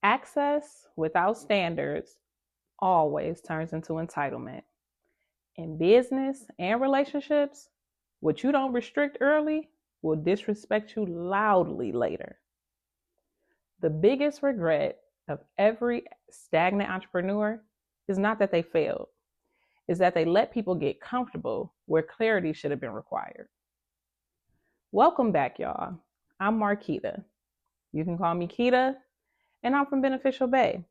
Access without standards always turns into entitlement. In business and relationships, what you don't restrict early will disrespect you loudly later. The biggest regret of every stagnant entrepreneur is not that they failed, is that they let people get comfortable where clarity should have been required. Welcome back, y'all. I'm Markita. You can call me Kita, and I'm from Beneficial Bay.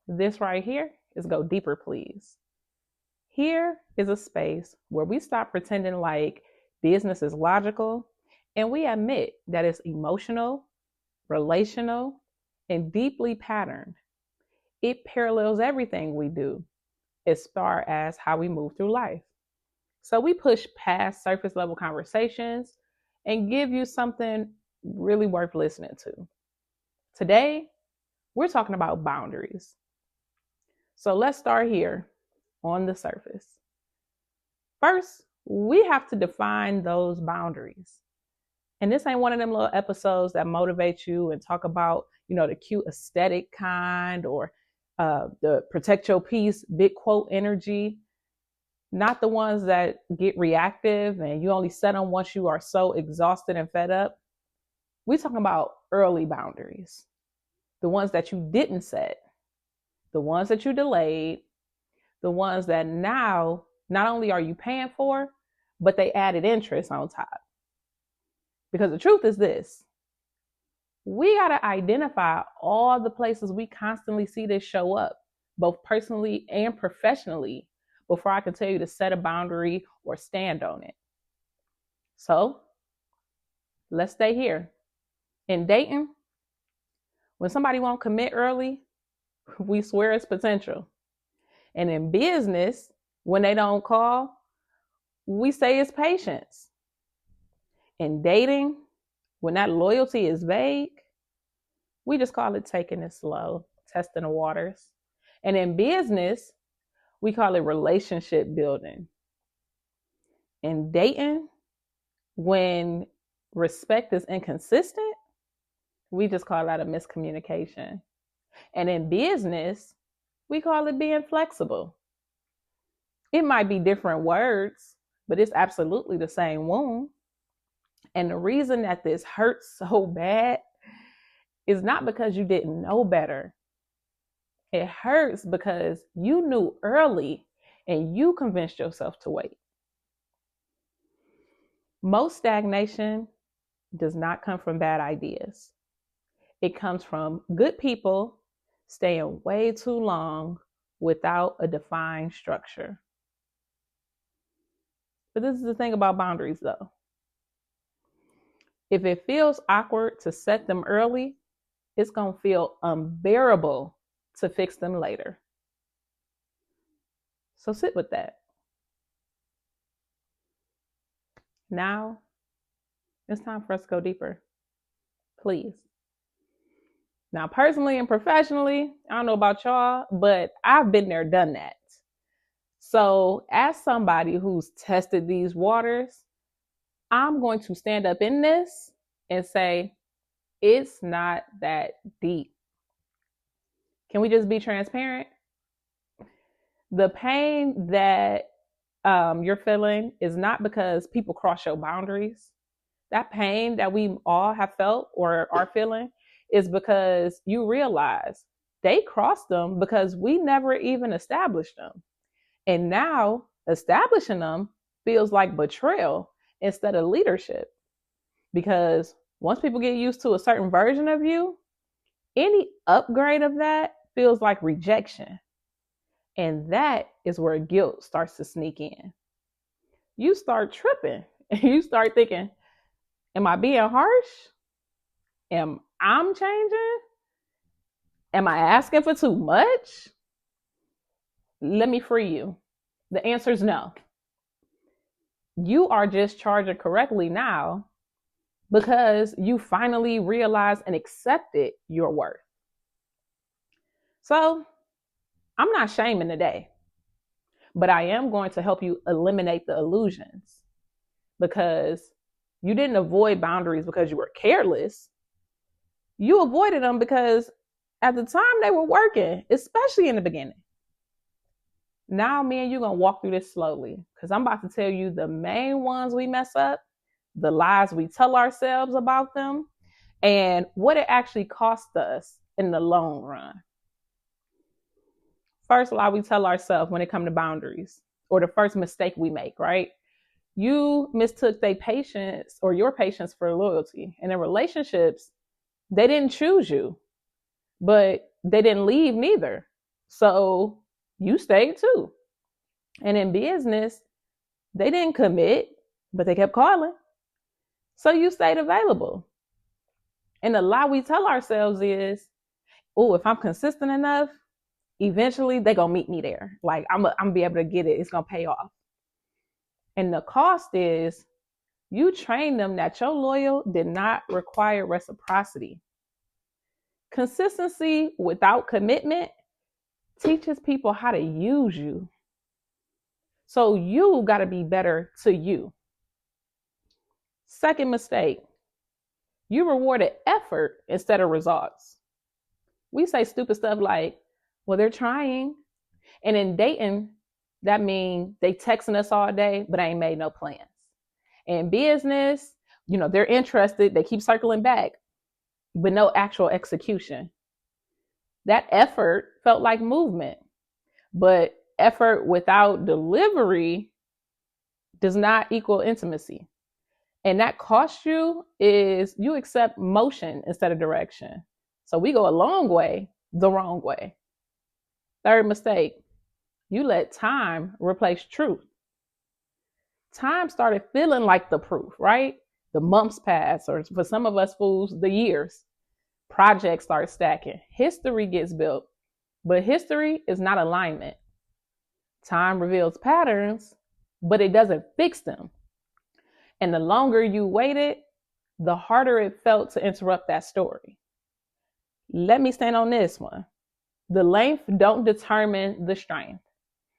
This right here is Go Deeper, Please. Here is a space where we stop pretending like business is logical and we admit that it's emotional, relational, and deeply patterned. It parallels everything we do as far as how we move through life. So we push past surface level conversations and give you something really worth listening to. Today, we're talking about boundaries. So let's start here on the surface. First, we have to define those boundaries. And this ain't one of them little episodes that motivate you and talk about, the cute aesthetic kind or the protect your peace, big quote energy. Not the ones that get reactive and you only set them once you are so exhausted and fed up. We're talking about early boundaries. The ones that you didn't set, the ones that you delayed, the ones that now not only are you paying for, but they added interest on top. Because the truth is this, we got to identify all the places we constantly see this show up, both personally and professionally, before I can tell you to set a boundary or stand on it. So let's stay here. In dating, when somebody won't commit early, we swear it's potential. And in business, when they don't call, we say it's patience. In dating, when that loyalty is vague, we just call it taking it slow, testing the waters. And in business, we call it relationship building. In dating, when respect is inconsistent, we just call that a miscommunication. And in business, we call it being flexible. It might be different words, but it's absolutely the same wound. And the reason that this hurts so bad is not because you didn't know better. It hurts because you knew early and you convinced yourself to wait. Most stagnation does not come from bad ideas. It comes from good people staying way too long without a defined structure. But this is the thing about boundaries, though. If it feels awkward to set them early, it's going to feel unbearable to fix them later. So sit with that. Now, it's time for us to go deeper. Please. Now, personally and professionally, I don't know about y'all, but I've been there, done that. So as somebody who's tested these waters, I'm going to stand up in this and say, it's not that deep. Can we just be transparent? The pain that you're feeling is not because people cross your boundaries. That pain that we all have felt or are feeling is because you realize they crossed them because we never even established them. And now establishing them feels like betrayal instead of leadership. Because once people get used to a certain version of you, any upgrade of that feels like rejection. And that is where guilt starts to sneak in. You start tripping and you start thinking, am I being harsh? Am I changing? Am I asking for too much? Let me free you. The answer is no. You are just charging correctly now because you finally realized and accepted your worth. So I'm not shaming today, but I am going to help you eliminate the illusions, because you didn't avoid boundaries because you were careless. You avoided them because At the time, they were working, especially in the beginning. Now, me and you going to walk through this slowly because I'm about to tell you the main ones we mess up, the lies we tell ourselves about them, and what it actually costs us in the long run. First lie we tell ourselves when it comes to boundaries, or the first mistake we make, right? You mistook their patience or your patience for loyalty. And in relationships, they didn't choose you, but they didn't leave neither. So you stayed too. And in business, they didn't commit, but they kept calling. So you stayed available. And the lie we tell ourselves is, oh, if I'm consistent enough, eventually they're going to meet me there. Like I'm going to be able to get it. It's going to pay off. And the cost is you trained them that your loyal did not require reciprocity. Consistency without commitment teaches people how to use you. So you got to be better to you. Second mistake, you rewarded effort instead of results. We say stupid stuff like, well, they're trying. And in dating, that means they texting us all day, but ain't made no plans. In business, they're interested. They keep circling back, but no actual execution. That effort felt like movement, but effort without delivery does not equal intimacy. And that cost you is you accept motion instead of direction. So we go a long way, the wrong way. Third mistake, you let time replace truth. Time started feeling like the proof, right? The months pass, or for some of us fools, the years. Projects start stacking. History gets built, but history is not alignment. Time reveals patterns, but it doesn't fix them. And the longer you waited, the harder it felt to interrupt that story. Let me stand on this one. The length don't determine the strength.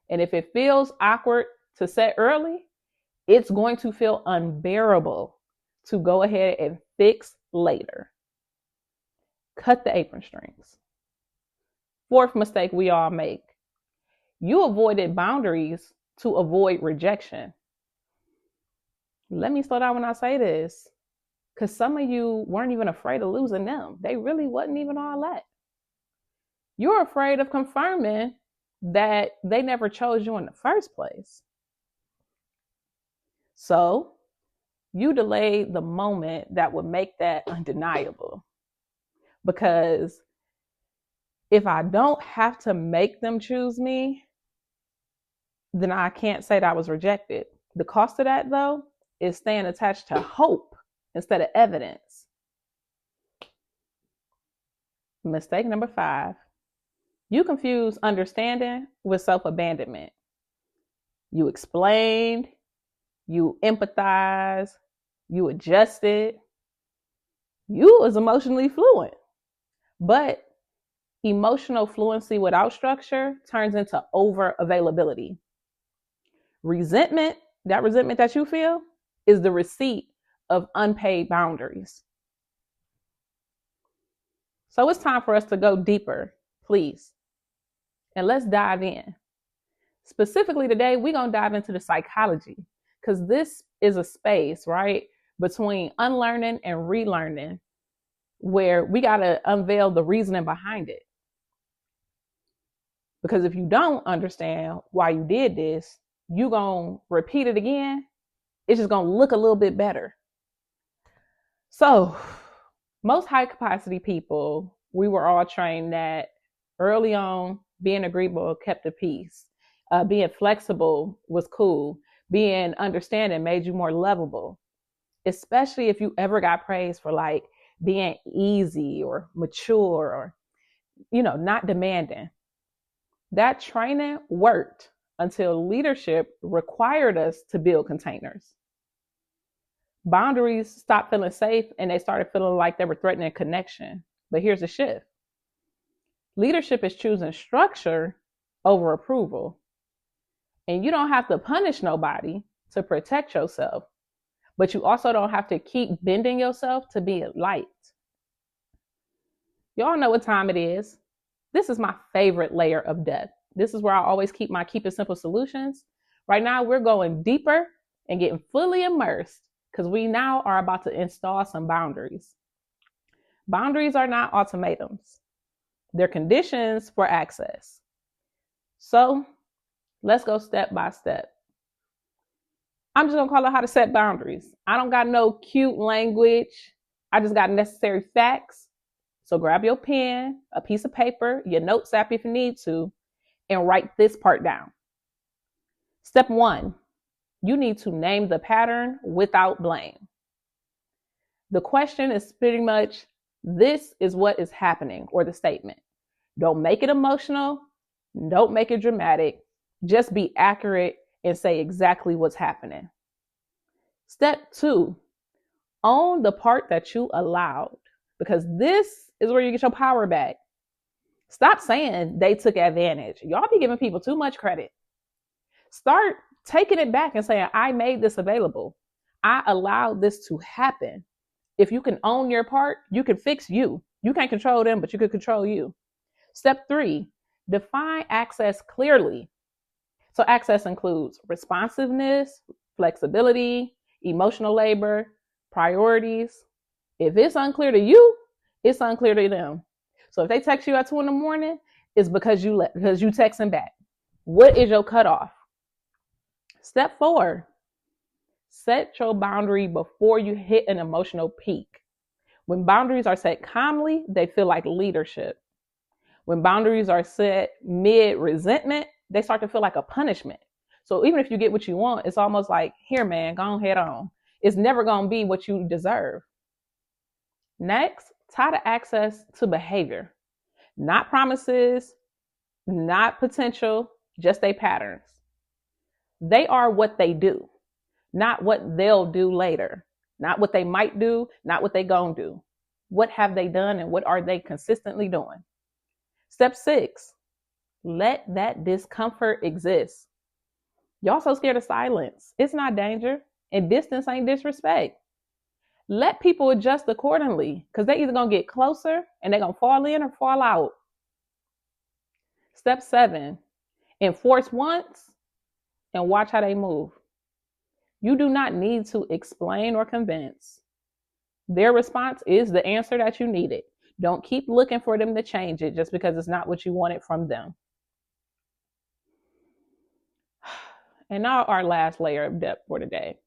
And if it feels awkward to set early, it's going to feel unbearable to go ahead and fix later. Cut the apron strings. Fourth mistake we all make. You avoided boundaries to avoid rejection. Let me slow down when I say this, because some of you weren't even afraid of losing them. They really wasn't even all that. You're afraid of confirming that they never chose you in the first place. So you delayed the moment that would make that undeniable. Because if I don't have to make them choose me, then I can't say that I was rejected. The cost of that, though, is staying attached to hope instead of evidence. Mistake number 5. You confuse understanding with self-abandonment. You explained, you empathized, you adjusted. You was emotionally fluent. But emotional fluency without structure turns into over-availability. Resentment, that resentment that you feel, is the receipt of unpaid boundaries. So it's time for us to go deeper, please. And let's dive in. Specifically today, we're going to dive into the psychology, because this is a space, right, between unlearning and relearning, where we got to unveil the reasoning behind it. Because if you don't understand why you did this, you're going to repeat it again. It's just going to look a little bit better. So most high capacity people, we were all trained that early on, being agreeable kept the peace. Being flexible was cool. Being understanding made you more lovable. Especially if you ever got praised for like being easy or mature or, not demanding. That training worked until leadership required us to build containers. Boundaries stopped feeling safe and they started feeling like they were threatening connection. But here's the shift. Leadership is choosing structure over approval. And you don't have to punish nobody to protect yourself, but you also don't have to keep bending yourself to be liked. Y'all know what time it is. This is my favorite layer of depth. This is where I always keep my keep it simple solutions. Right now, we're going deeper and getting fully immersed because we now are about to install some boundaries. Boundaries are not ultimatums. They're conditions for access. So let's go step by step. I'm just gonna call it how to set boundaries. I don't got no cute language. I just got necessary facts. So grab your pen, a piece of paper, your notes app if you need to, and write this part down. Step 1, you need to name the pattern without blame. The question is pretty much, this is what is happening, or the statement. Don't make it emotional. Don't make it dramatic. Just be accurate and say exactly what's happening. Step 2, own the part that you allowed, because this is where you get your power back. Stop saying they took advantage. Y'all be giving people too much credit. Start taking it back and saying, I made this available. I allowed this to happen. If you can own your part, you can fix you. You can't control them, but you can control you. Step 3, define access clearly. So access includes responsiveness, flexibility, emotional labor, priorities. If it's unclear to you, it's unclear to them. So if they text you at 2 a.m, it's because you text them back. What is your cutoff? Step 4, set your boundary before you hit an emotional peak. When boundaries are set calmly, they feel like leadership. When boundaries are set mid-resentment, they start to feel like a punishment. So even if you get what you want, it's almost like, here, man, go head on. It's never going to be what you deserve. Next, tie the access to behavior. Not promises, not potential, just their patterns. They are what they do, not what they'll do later. Not what they might do, not what they gonna do. What have they done and what are they consistently doing? Step 6, let that discomfort exist. Y'all so scared of silence. It's not danger, and distance ain't disrespect. Let people adjust accordingly, because they either gonna get closer and they're gonna fall in or fall out. Step 7, enforce once and watch how they move. You do not need to explain or convince. Their response is the answer that you needed. Don't keep looking for them to change it just because it's not what you wanted from them. And now our last layer of depth for today.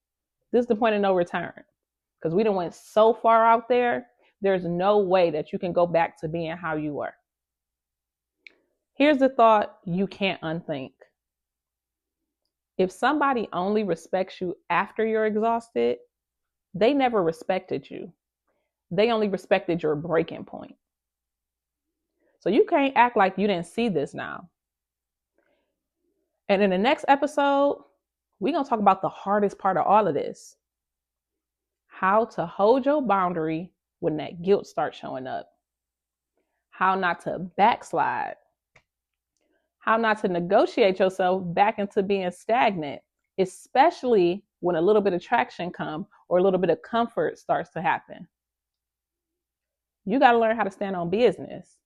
This is the point of no return. Because we done went so far out there, there's no way that you can go back to being how you were. Here's the thought you can't unthink. If somebody only respects you after you're exhausted, they never respected you. They only respected your breaking point. So you can't act like you didn't see this now. And in the next episode, we're going to talk about the hardest part of all of this. How to hold your boundary when that guilt starts showing up. How not to backslide. How not to negotiate yourself back into being stagnant, especially when a little bit of traction comes or a little bit of comfort starts to happen. You got to learn how to stand on business,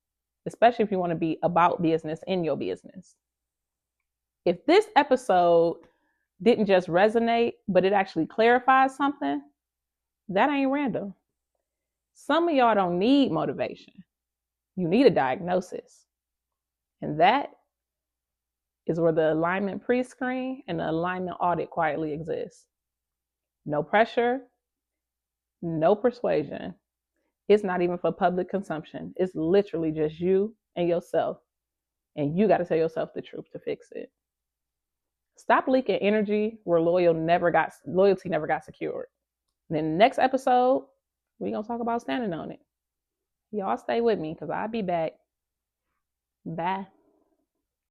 especially if you want to be about business in your business. If this episode didn't just resonate, but it actually clarifies something, that ain't random. Some of y'all don't need motivation. You need a diagnosis. And that is where the alignment pre-screen and the alignment audit quietly exists. No pressure, no persuasion. It's not even for public consumption. It's literally just you and yourself. And you got to tell yourself the truth to fix it. Stop leaking energy where loyalty never got secured. And in the next episode, we're going to talk about standing on it. Y'all stay with me because I'll be back. Bye.